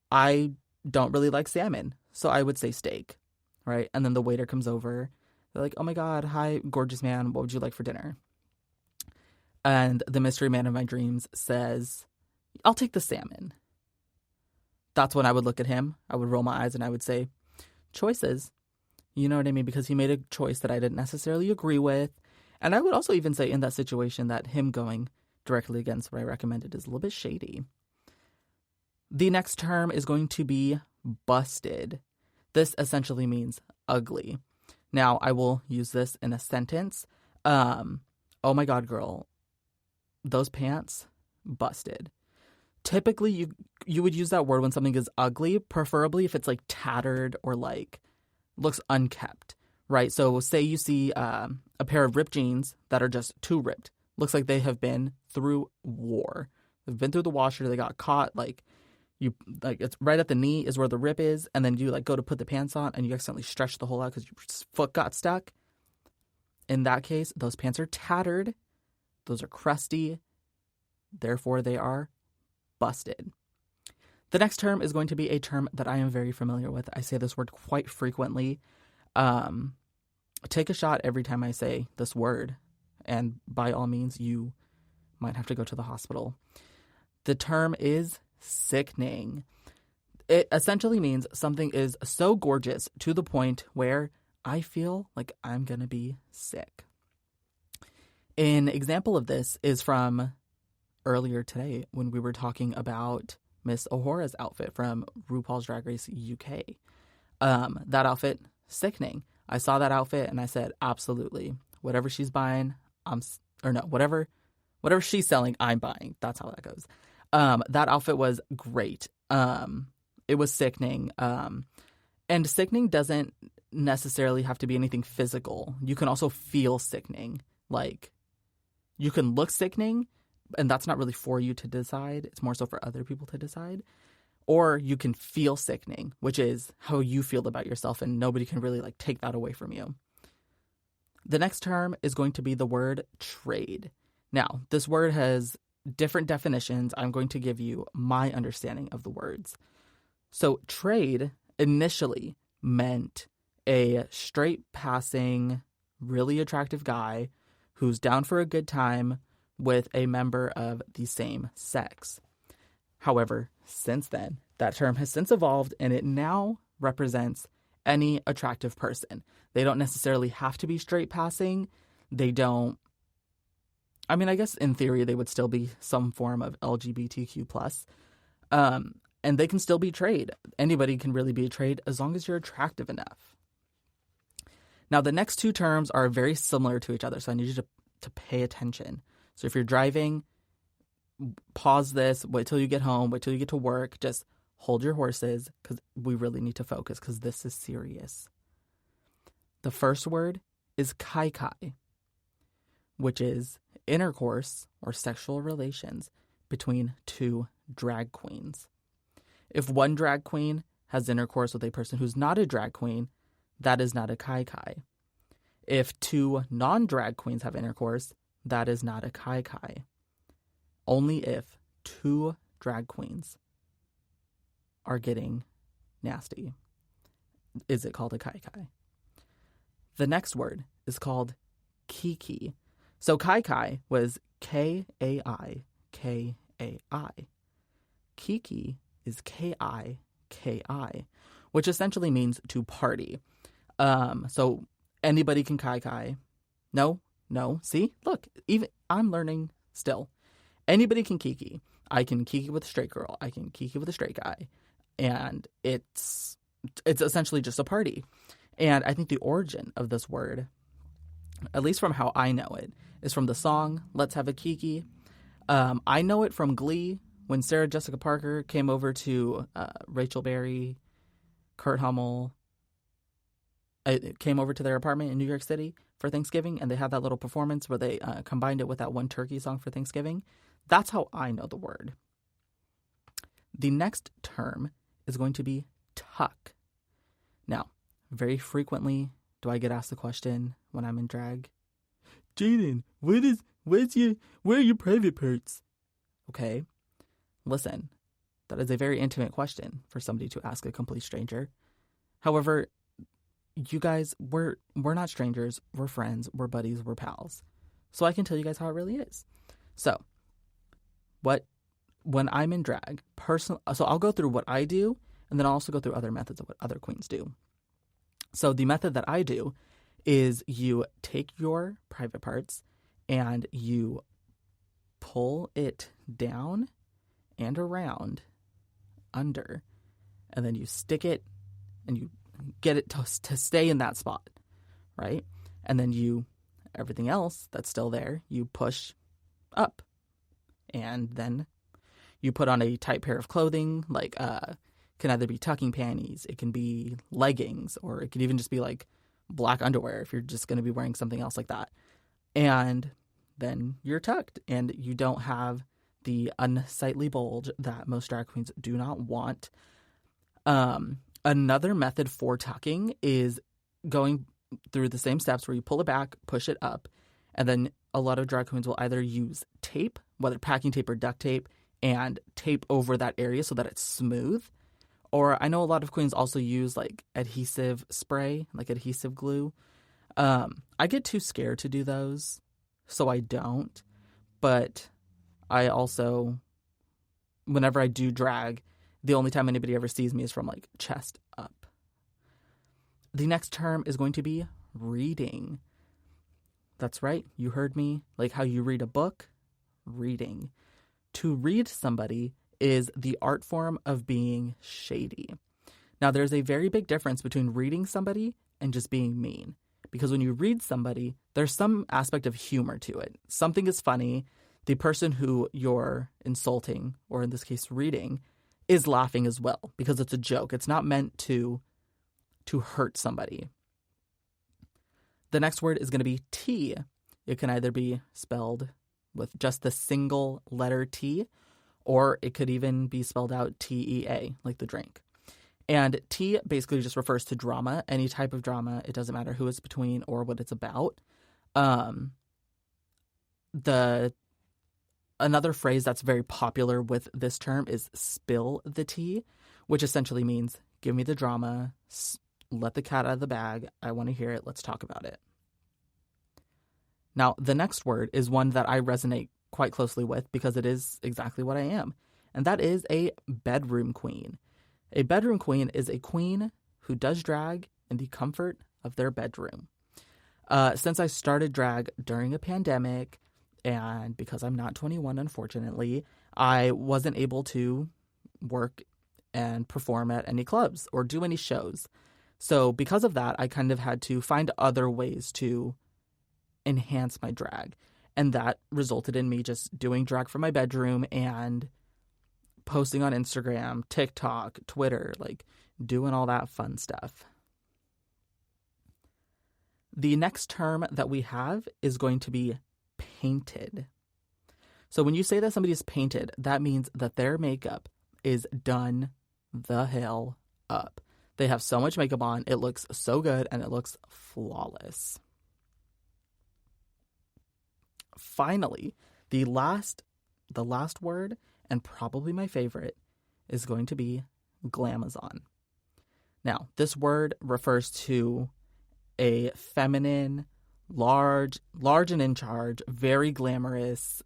I don't really like salmon, so I would say steak, right? And then the waiter comes over. They're like, oh, my God, hi, gorgeous man. What would you like for dinner? And the mystery man of my dreams says, I'll take the salmon. That's when I would look at him. I would roll my eyes and I would say, choices. You know what I mean? Because he made a choice that I didn't necessarily agree with. And I would also even say in that situation that him going directly against what I recommended is a little bit shady. The next term is going to be busted. This essentially means ugly. Now, I will use this in a sentence. Oh my God, girl, those pants, busted. Typically, you would use that word when something is ugly, preferably if it's like tattered or like looks unkept, right? So say you see a pair of ripped jeans that are just too ripped. Looks like they have been through war. They've been through the washer. They got caught. Like it's right at the knee is where the rip is. And then you like go to put the pants on and you accidentally stretch the hole out because your foot got stuck. In that case, those pants are tattered. Those are crusty. Therefore, they are busted. The next term is going to be a term that I am very familiar with. I say this word quite frequently. Take a shot every time I say this word. And by all means, you might have to go to the hospital. The term is sickening. It essentially means something is so gorgeous to the point where I feel like I'm going to be sick. An example of this is from earlier today when we were talking about Miss O'Hara's outfit from RuPaul's Drag Race UK. That outfit, sickening. I saw that outfit and I said, absolutely. Whatever she's buying, whatever she's selling, I'm buying. That's how that goes. That outfit was great. It was sickening. And sickening doesn't necessarily have to be anything physical. You can also feel sickening. Like, you can look sickening, and that's not really for you to decide. It's more so for other people to decide. Or you can feel sickening, which is how you feel about yourself, and nobody can really like take that away from you. The next term is going to be the word trade. Now, this word has different definitions. I'm going to give you my understanding of the words. So trade initially meant a straight passing, really attractive guy who's down for a good time with a member of the same sex. However, since then, that term has since evolved and it now represents any attractive person. They don't necessarily have to be straight passing. They don't, I mean, I guess in theory they would still be some form of LGBTQ+. And they can still be trade. Anybody can really be a trade as long as you're attractive enough. Now, the next two terms are very similar to each other, so I need you to pay attention. So if you're driving, pause this, wait till you get home, wait till you get to work, just hold your horses because we really need to focus because this is serious. The first word is kai-kai, which is intercourse or sexual relations between two drag queens. If one drag queen has intercourse with a person who's not a drag queen, that is not a kai-kai. If two non-drag queens have intercourse, that is not a kai-kai. Only if two drag queens are getting nasty is it called a kai-kai. The next word is called kiki. So kai-kai was K-A-I, K-A-I. Kiki is K-I-K-I, which essentially means to party. So anybody can kai-kai. No, see? Look, even I'm learning still. Anybody can kiki. I can kiki with a straight girl. I can kiki with a straight guy. And it's essentially just a party. And I think the origin of this word, at least from how I know it, is from the song Let's Have a Kiki. I know it from Glee when Sarah Jessica Parker came over to Rachel Berry, Kurt Hummel. It came over to their apartment in New York City for Thanksgiving, and they had that little performance where they combined it with that one turkey song for Thanksgiving. That's how I know the word. The next term is going to be tuck. Now, very frequently do I get asked the question when I'm in drag, Jaden, where are your private parts? Okay, listen, that is a very intimate question for somebody to ask a complete stranger. However, you guys, we're not strangers, we're friends, we're buddies, we're pals. So I can tell you guys how it really is. So, when I'm in drag, so I'll go through what I do, and then I'll also go through other methods of what other queens do. So the method that I do is you take your private parts and you pull it down and around under, and then you stick it and you get it to stay in that spot, right? And then everything else that's still there, you push up, and then you put on a tight pair of clothing, like can either be tucking panties, it can be leggings, or it could even just be like black underwear if you're just going to be wearing something else like that. And then you're tucked, and you don't have the unsightly bulge that most drag queens do not want. Another method for tucking is going through the same steps where you pull it back, push it up, and then a lot of drag queens will either use tape, whether packing tape or duct tape, and tape over that area so that it's smooth. Or I know a lot of queens also use like adhesive spray, like adhesive glue. I get too scared to do those, so I don't. But I also, whenever I do drag, the only time anybody ever sees me is from like chest up. The next term is going to be reading. That's right, you heard me. Like how you read a book, reading. To read somebody is the art form of being shady. Now, there's a very big difference between reading somebody and just being mean. Because when you read somebody, there's some aspect of humor to it. Something is funny. The person who you're insulting, or in this case reading, is laughing as well because it's a joke. It's not meant to hurt somebody. The next word is going to be tea. It can either be spelled with just the single letter T, or it could even be spelled out T-E-A, like the drink. And tea basically just refers to drama, any type of drama. It doesn't matter who it's between or what it's about. The Another phrase that's very popular with this term is spill the tea, which essentially means give me the drama, let the cat out of the bag. I want to hear it. Let's talk about it. Now, the next word is one that I resonate quite closely with because it is exactly what I am, and that is a bedroom queen. A bedroom queen is a queen who does drag in the comfort of their bedroom. Since I started drag during a pandemic, and because I'm not 21, unfortunately, I wasn't able to work and perform at any clubs or do any shows. So because of that, I kind of had to find other ways to enhance my drag. And that resulted in me just doing drag from my bedroom and posting on Instagram, TikTok, Twitter, like doing all that fun stuff. The next term that we have is going to be painted. So when you say that somebody is painted, that means that their makeup is done the hell up. They have so much makeup on, it looks so good and it looks flawless. Finally, the last word, and probably my favorite, is going to be glamazon. Now, this word refers to a feminine, large and in charge, very glamorous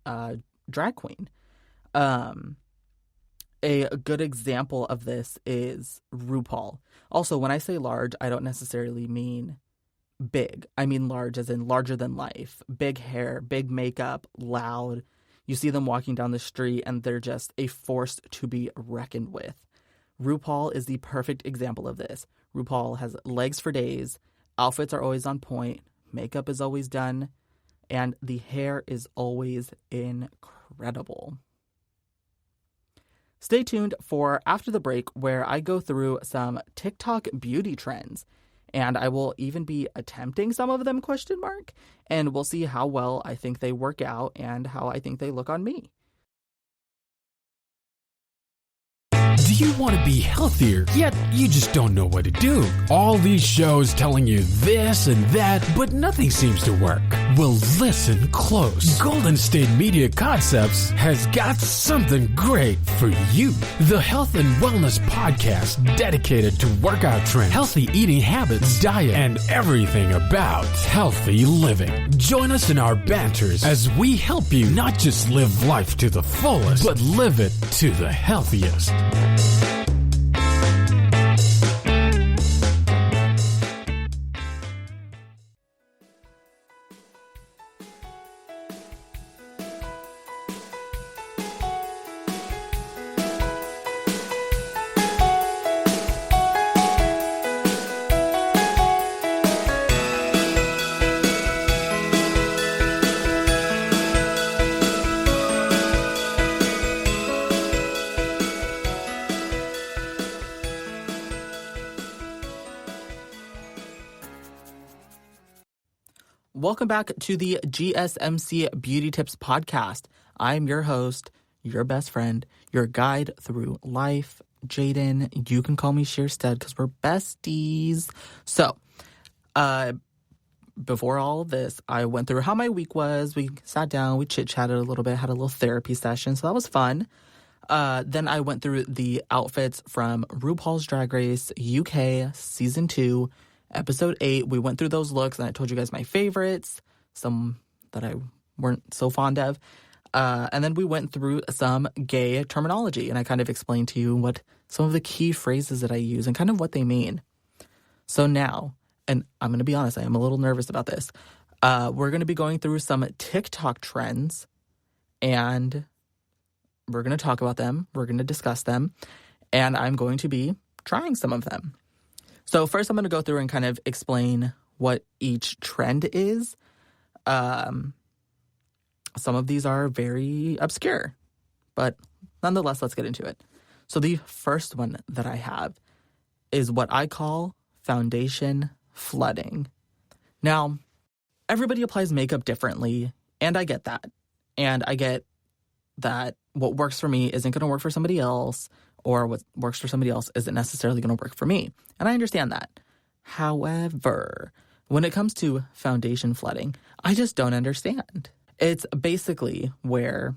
drag queen. A good example of this is RuPaul. Also, when I say large, I don't necessarily mean big. I mean large as in larger than life. Big hair, big makeup, loud. You see them walking down the street and they're just a force to be reckoned with. RuPaul is the perfect example of this. RuPaul has legs for days. Outfits are always on point. Makeup is always done. And the hair is always incredible. Stay tuned for after the break, where I go through some TikTok beauty trends. And I will even be attempting some of them, ? And we'll see how well I think they work out and how I think they look on me.
Do you want to be healthier, yet you just don't know what to do? All these shows telling you this and that, but nothing seems to work. Well, listen close. Golden State Media Concepts has got something great for you. The Health and Wellness Podcast dedicated to workout trends, healthy eating habits, diet, and everything about healthy living. Join us in our banters as we help you not just live life to the fullest, but live it to the healthiest.
Welcome back to the GSMC Beauty Tips Podcast. I'm your host, your best friend, your guide through life, Jaden. You can call me Sheerstead because we're besties. So, before all of this, I went through how my week was. We sat down, we chit-chatted a little bit, had a little therapy session, so that was fun. Then I went through the outfits from RuPaul's Drag Race UK Season 2, Episode 8. We went through those looks, and I told you guys my favorites, some that I weren't so fond of. And then we went through some gay terminology, and I kind of explained to you what some of the key phrases that I use and kind of what they mean. So now, and I'm going to be honest, I am a little nervous about this. We're going to be going through some TikTok trends, and we're going to talk about them. We're going to discuss them, and I'm going to be trying some of them. So first I'm going to go through and kind of explain what each trend is. Some of these are very obscure, but nonetheless, let's get into it. So the first one that I have is what I call foundation flooding. Now, everybody applies makeup differently, and I get that. And I get that what works for me isn't going to work for somebody else, or what works for somebody else isn't necessarily going to work for me. And I understand that. However, when it comes to foundation flooding, I just don't understand. It's basically where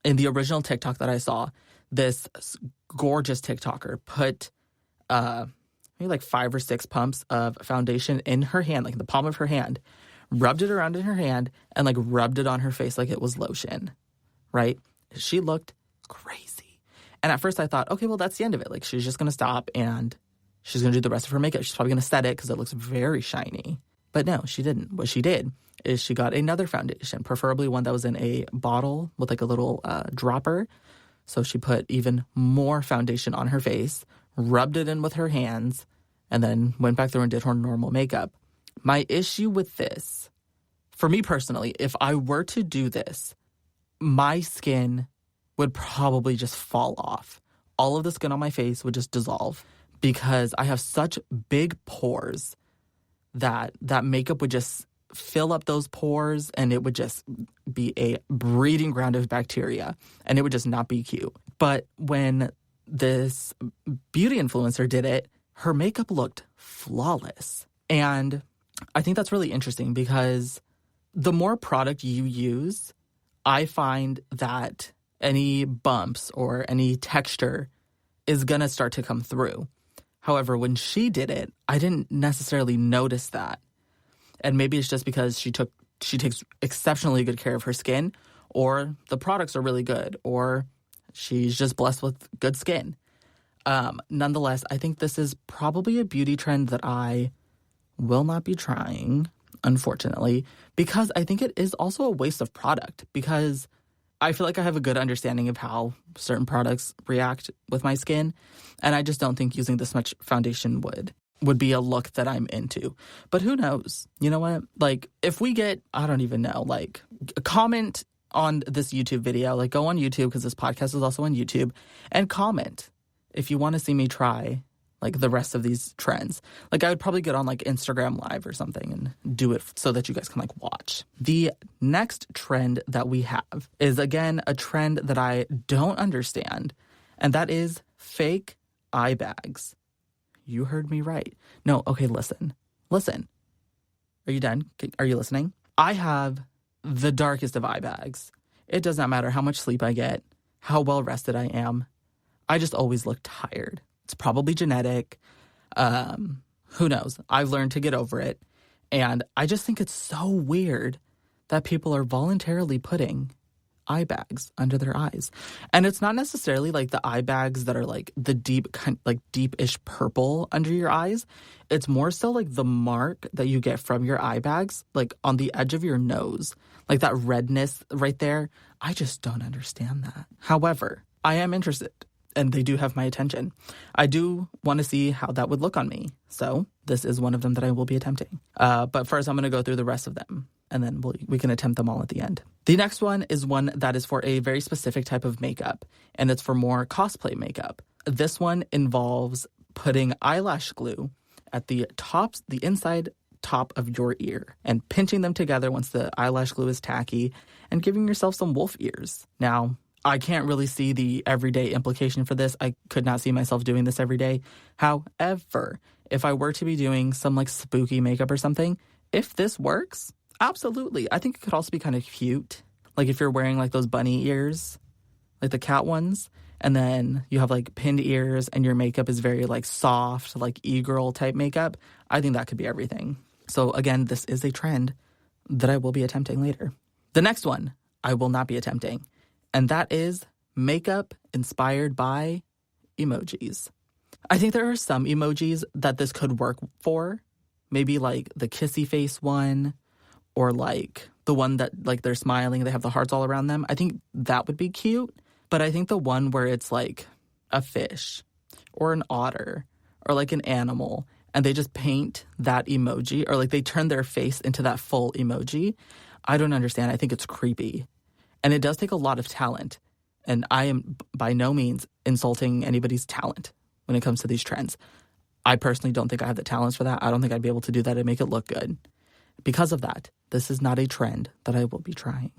in the original TikTok that I saw, this gorgeous TikToker put maybe like 5 or 6 pumps of foundation in her hand, like in the palm of her hand, rubbed it around in her hand, and like rubbed it on her face like it was lotion, right? She looked crazy. And at first I thought, okay, well, that's the end of it. Like, she's just going to stop and she's going to do the rest of her makeup. She's probably going to set it because it looks very shiny. But no, she didn't. What she did is she got another foundation, preferably one that was in a bottle with like a little dropper. So she put even more foundation on her face, rubbed it in with her hands, and then went back through and did her normal makeup. My issue with this, for me personally, if I were to do this, my skin would probably just fall off. All of the skin on my face would just dissolve because I have such big pores that makeup would just fill up those pores and it would just be a breeding ground of bacteria and it would just not be cute. But when this beauty influencer did it, her makeup looked flawless. And I think that's really interesting because the more product you use, I find that any bumps or any texture is going to start to come through. However, when she did it, I didn't necessarily notice that. And maybe it's just because she takes exceptionally good care of her skin, or the products are really good, or she's just blessed with good skin. Nonetheless, I think this is probably a beauty trend that I will not be trying, unfortunately, because I think it is also a waste of product, because I feel like I have a good understanding of how certain products react with my skin, and I just don't think using this much foundation would be a look that I'm into. But who knows? You know what? Like, if we get, I don't even know, like, a comment on this YouTube video, like, go on YouTube, because this podcast is also on YouTube, and comment if you want to see me try, like, the rest of these trends. Like, I would probably get on, like, Instagram Live or something and do it so that you guys can, like, watch. The next trend that we have is, again, a trend that I don't understand, and that is fake eye bags. You heard me right. No, okay, listen. Are you done? Are you listening? I have the darkest of eye bags. It does not matter how much sleep I get, how well rested I am. I just always look tired. It's probably genetic. Who knows? I've learned to get over it. And I just think it's so weird that people are voluntarily putting eye bags under their eyes. And it's not necessarily like the eye bags that are like the deep-ish purple under your eyes. It's more so like the mark that you get from your eye bags, like on the edge of your nose, like that redness right there. I just don't understand that. However, I am interested, and they do have my attention. I do want to see how that would look on me. So this is one of them that I will be attempting. But first, I'm going to go through the rest of them, and then we can attempt them all at the end. The next one is one that is for a very specific type of makeup, and it's for more cosplay makeup. This one involves putting eyelash glue at the inside top of your ear and pinching them together once the eyelash glue is tacky and giving yourself some wolf ears. Now, I can't really see the everyday implication for this. I could not see myself doing this every day. However, if I were to be doing some like spooky makeup or something, if this works, absolutely. I think it could also be kind of cute. Like if you're wearing like those bunny ears, like the cat ones, and then you have like pinned ears and your makeup is very like soft, like e-girl type makeup. I think that could be everything. So again, this is a trend that I will be attempting later. The next one I will not be attempting, and that is makeup inspired by emojis. I think there are some emojis that this could work for. Maybe like the kissy face one, or like the one that like they're smiling, they have the hearts all around them. I think that would be cute. But I think the one where it's like a fish or an otter or like an animal and they just paint that emoji, or like they turn their face into that full emoji, I don't understand. I think it's creepy. And it does take a lot of talent. And I am by no means insulting anybody's talent when it comes to these trends. I personally don't think I have the talents for that. I don't think I'd be able to do that and make it look good. Because of that, this is not a trend that I will be trying.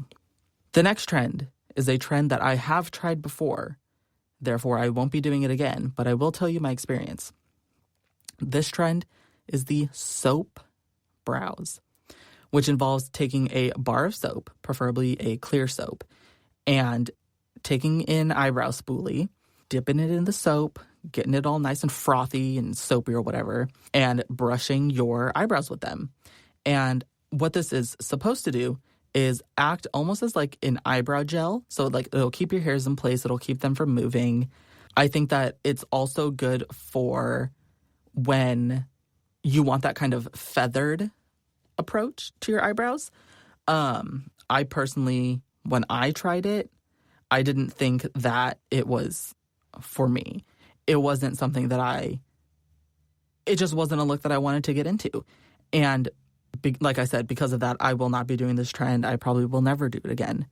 The next trend is a trend that I have tried before. Therefore, I won't be doing it again, but I will tell you my experience. This trend is the soap brows, which involves taking a bar of soap, preferably a clear soap, and taking an eyebrow spoolie, dipping it in the soap, getting it all nice and frothy and soapy or whatever, and brushing your eyebrows with them. And what this is supposed to do is act almost as like an eyebrow gel. So like it'll keep your hairs in place. It'll keep them from moving. I think that it's also good for when you want that kind of feathered approach to your eyebrows. I personally, when I tried it, I didn't think that it was for me. It wasn't something that it just wasn't a look that I wanted to get into. And like I said, because of that, I will not be doing this trend. I probably will never do it again.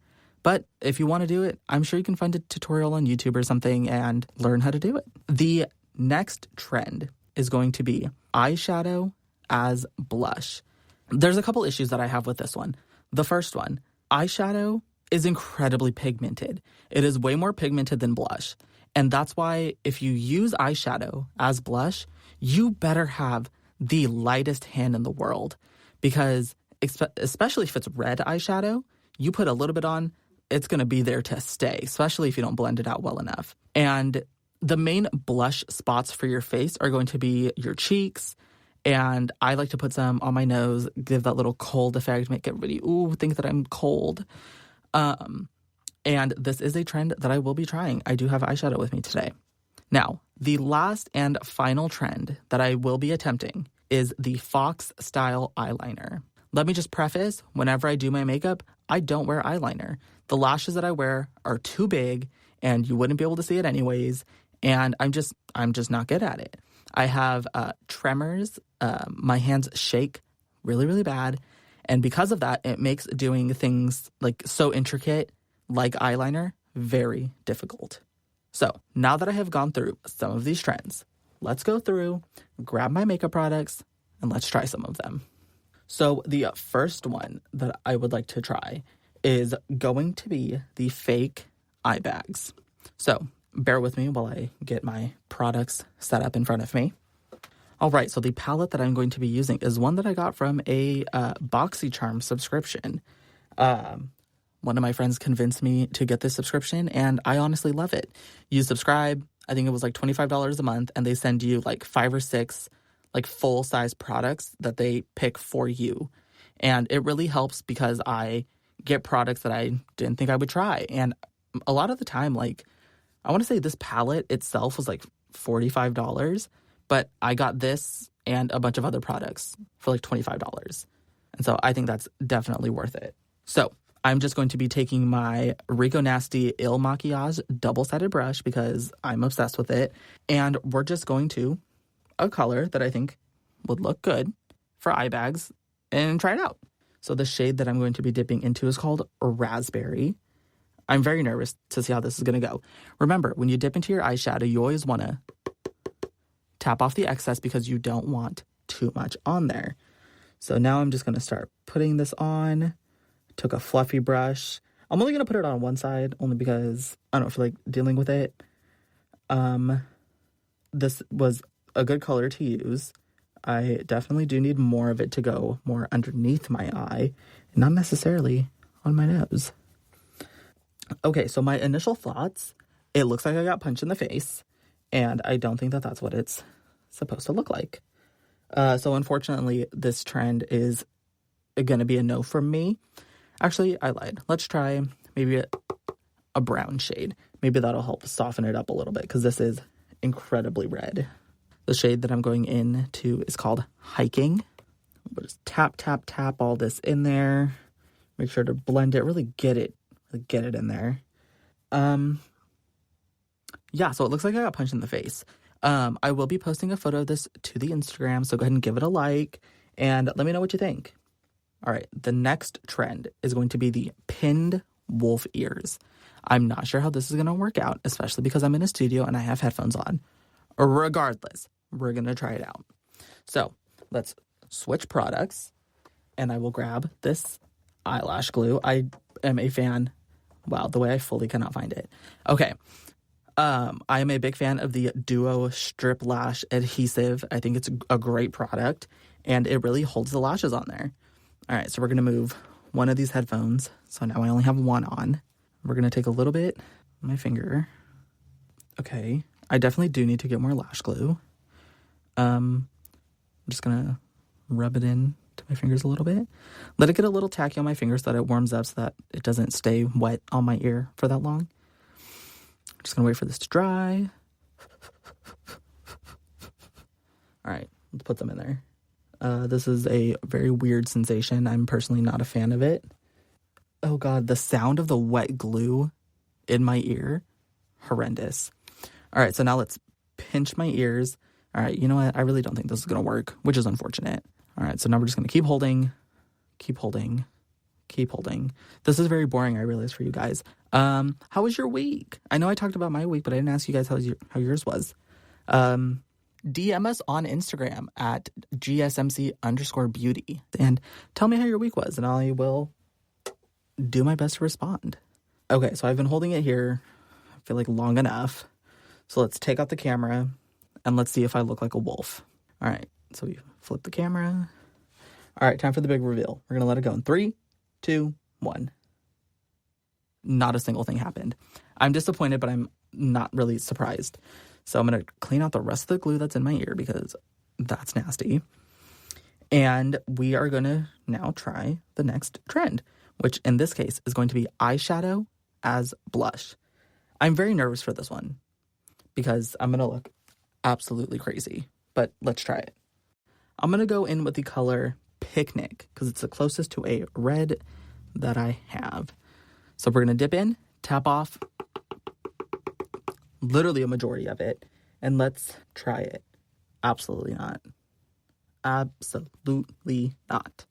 But if you want to do it, I'm sure you can find a tutorial on YouTube or something and learn how to do it. The next trend is going to be eyeshadow as blush. There's a couple issues that I have with this one. The first one, eyeshadow is incredibly pigmented. It is way more pigmented than blush. And that's why if you use eyeshadow as blush, you better have the lightest hand in the world. Because especially if it's red eyeshadow, you put a little bit on, it's going to be there to stay, especially if you don't blend it out well enough. And the main blush spots for your face are going to be your cheeks. And I like to put some on my nose, give that little cold effect, make everybody, think that I'm cold. And this is a trend that I will be trying. I do have eyeshadow with me today. Now, the last and final trend that I will be attempting is the Fox Style Eyeliner. Let me just preface, whenever I do my makeup, I don't wear eyeliner. The lashes that I wear are too big, and you wouldn't be able to see it anyways, and I'm just not good at it. I have tremors. My hands shake really, really bad, and because of that, it makes doing things like so intricate, like eyeliner, very difficult. So now that I have gone through some of these trends, let's go through, grab my makeup products, and let's try some of them. So the first one that I would like to try is going to be the fake eye bags. So bear with me while I get my products set up in front of me. All right, so the palette that I'm going to be using is one that I got from a BoxyCharm subscription. One of my friends convinced me to get this subscription, and I honestly love it. You subscribe, I think it was like $25 a month, and they send you like 5 or 6 like full-size products that they pick for you. And it really helps because I get products that I didn't think I would try. And a lot of the time, like, I want to say this palette itself was like $45, but I got this and a bunch of other products for like $25. And so I think that's definitely worth it. So I'm just going to be taking my Rico Nasty Il Maquillage double-sided brush because I'm obsessed with it. And we're just going to a color that I think would look good for eye bags and try it out. So the shade that I'm going to be dipping into is called Raspberry. I'm very nervous to see how this is going to go. Remember, when you dip into your eyeshadow, you always want to tap off the excess because you don't want too much on there. So now I'm just going to start putting this on. Took a fluffy brush. I'm only going to put it on one side only because I don't feel like dealing with it. This was a good color to use. I definitely do need more of it to go more underneath my eye, not necessarily on my nose. Okay, so my initial thoughts, it looks like I got punched in the face, and I don't think that that's what it's supposed to look like. So unfortunately, this trend is going to be a no from me. Actually, I lied. Let's try maybe a brown shade. Maybe that'll help soften it up a little bit because this is incredibly red. The shade that I'm going into is called Hiking. We'll just tap, tap, tap all this in there. Make sure to blend it, really get it in there. Yeah, so it looks like I got punched in the face. I will be posting a photo of this to the Instagram, so go ahead and give it a like and let me know what you think. All right, the next trend is going to be the pinned wolf ears. I'm not sure how this is going to work out, especially because I'm in a studio and I have headphones on. Regardless, we're going to try it out. So let's switch products, and I will grab this eyelash glue. I am a fan. Wow, the way I fully cannot find it. Okay. I am a big fan of the Duo Strip Lash Adhesive. I think it's a great product, and it really holds the lashes on there. All right, so we're going to move one of these headphones. So now I only have one on. We're going to take a little bit my finger. Okay, I definitely do need to get more lash glue. I'm just gonna rub it in to my fingers a little bit. Let it get a little tacky on my fingers so that it warms up so that it doesn't stay wet on my ear for that long. I'm just gonna wait for this to dry. All right, let's put them in there. This is a very weird sensation. I'm personally not a fan of it. Oh God, the sound of the wet glue in my ear, horrendous. All right, so now let's pinch my ears. All right, you know what? I really don't think this is gonna work, which is unfortunate. All right, so now we're just gonna keep holding. This is very boring, I realize, for you guys. How was your week? I know I talked about my week, but I didn't ask you guys how yours was. DM us on Instagram at GSMC_beauty and tell me how your week was, and I will do my best to respond. Okay, so I've been holding it here, I feel like long enough. So let's take out the camera and let's see if I look like a wolf. All right, so we flip the camera. All right, time for the big reveal. We're going to let it go in 3, 2, 1. Not a single thing happened. I'm disappointed, but I'm not really surprised. So I'm going to clean out the rest of the glue that's in my ear because that's nasty. And we are going to now try the next trend, which in this case is going to be eyeshadow as blush. I'm very nervous for this one because I'm going to look absolutely crazy, but let's try it. I'm going to go in with the color Picnic because it's the closest to a red that I have. So we're going to dip in, tap off literally a majority of it, and let's try it. Absolutely not. Absolutely not.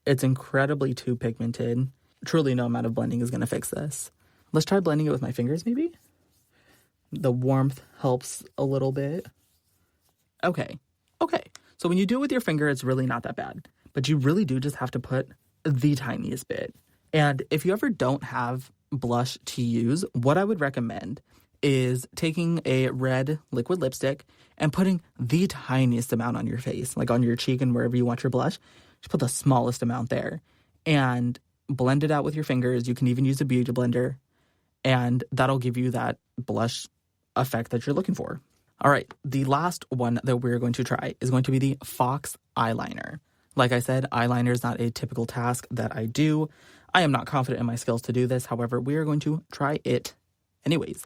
It's incredibly too pigmented. Truly no amount of blending is going to fix this. Let's try blending it with my fingers maybe. The warmth helps a little bit. Okay. So when you do it with your finger, it's really not that bad. But you really do just have to put the tiniest bit. And if you ever don't have blush to use, what I would recommend is taking a red liquid lipstick and putting the tiniest amount on your face, like on your cheek and wherever you want your blush. Just put the smallest amount there and blend it out with your fingers. You can even use a beauty blender, and that'll give you that blush effect that you're looking for. All right, the last one that we're going to try is going to be the Fox eyeliner. Like I said, eyeliner is not a typical task that I do. I am not confident in my skills to do this. However, we are going to try it anyways.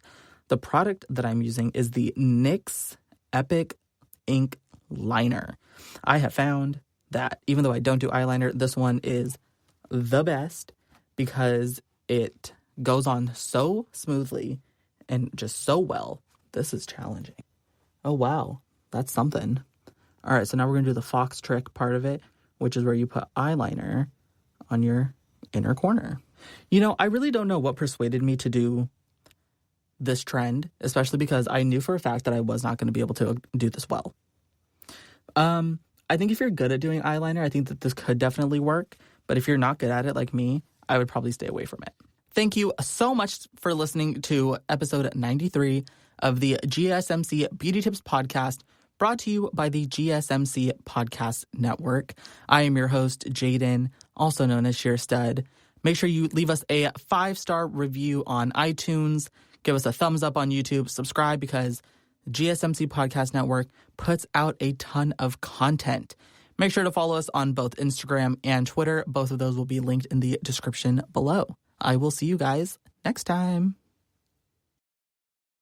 The product that I'm using is the NYX Epic Ink Liner. I have found that even though I don't do eyeliner, this one is the best because it goes on so smoothly and just so well. This is challenging. Oh, wow. That's something. All right, so now we're going to do the Fox trick part of it, which is where you put eyeliner on your inner corner. You know, I really don't know what persuaded me to do this trend, especially because I knew for a fact that I was not going to be able to do this well. I think if you're good at doing eyeliner, I think that this could definitely work. But if you're not good at it like me, I would probably stay away from it. Thank you so much for listening to episode 93 of the GSMC Beauty Tips Podcast, brought to you by the GSMC Podcast Network. I am your host, Jaden, also known as Sheer Stud. Make sure you leave us a 5-star review on iTunes. Give us a thumbs up on YouTube. Subscribe because GSMC Podcast Network puts out a ton of content. Make sure to follow us on both Instagram and Twitter. Both of those will be linked in the description below. I will see you guys next time.